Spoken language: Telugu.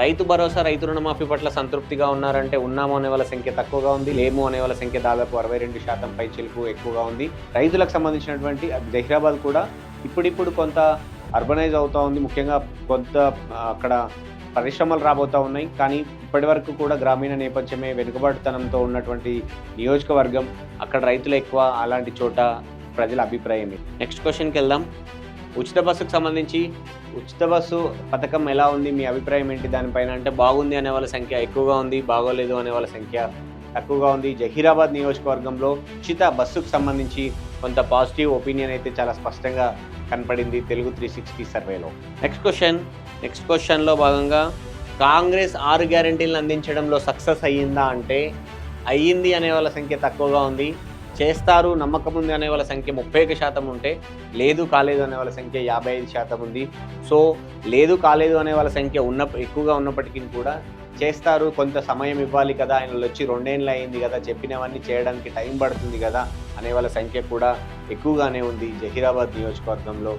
రైతు భరోసా, రైతు రుణమాఫీ పట్ల సంతృప్తిగా ఉన్నారంటే ఉన్నాము అనే వాళ్ళ సంఖ్య తక్కువగా ఉంది. లేము అనే వాళ్ళ సంఖ్య దాదాపు 62% పైచిలుకు ఎక్కువగా ఉంది. రైతులకు సంబంధించినటువంటి జహీరాబాద్ కూడా ఇప్పుడిప్పుడు కొంత అర్బనైజ్ అవుతా ఉంది. ముఖ్యంగా కొంత అక్కడ పరిశ్రమలు రాబోతా ఉన్నాయి. కానీ ఇప్పటివరకు కూడా గ్రామీణ నేపథ్యమే వెనుకబాటుతనంతో ఉన్నటువంటి నియోజకవర్గం. అక్కడ రైతులు ఎక్కువ. అలాంటి చోట ప్రజల అభిప్రాయం. నెక్స్ట్ క్వశ్చన్కి వెళ్దాం. ఉచిత బస్సుకు సంబంధించి ఉచిత బస్సు పథకం ఎలా ఉంది, మీ అభిప్రాయం ఏంటి దానిపైన? అంటే బాగుంది అనే వాళ్ళ సంఖ్య ఎక్కువగా ఉంది, బాగోలేదు అనే వాళ్ళ సంఖ్య తక్కువగా ఉంది. జహీరాబాద్ నియోజకవర్గంలో ఉచిత బస్సుకు సంబంధించి కొంత పాజిటివ్ ఒపీనియన్ అయితే చాలా స్పష్టంగా కనపడింది తెలుగు 360 సర్వేలో. నెక్స్ట్ క్వశ్చన్లో భాగంగా కాంగ్రెస్ 6 గ్యారెంటీలను అందించడంలో సక్సెస్ అయ్యిందా అంటే అయ్యింది అనే వాళ్ళ సంఖ్య తక్కువగా ఉంది. చేస్తారు నమ్మకం ఉంది అనే వాళ్ళ సంఖ్య 31% ఉంటే లేదు కాలేదు అనే వాళ్ళ సంఖ్య 55% ఉంది. సో లేదు కాలేదు అనే వాళ్ళ సంఖ్య ఎక్కువగా ఉన్నప్పటికీ కూడా చేస్తారు, కొంత సమయం ఇవ్వాలి కదా, ఆయనలో వచ్చి 2 ఏళ్ళు అయింది కదా, చెప్పినవన్నీ చేయడానికి టైం పడుతుంది కదా అనే వాళ్ళ సంఖ్య కూడా ఎక్కువగానే ఉంది జహీరాబాద్ నియోజకవర్గంలో.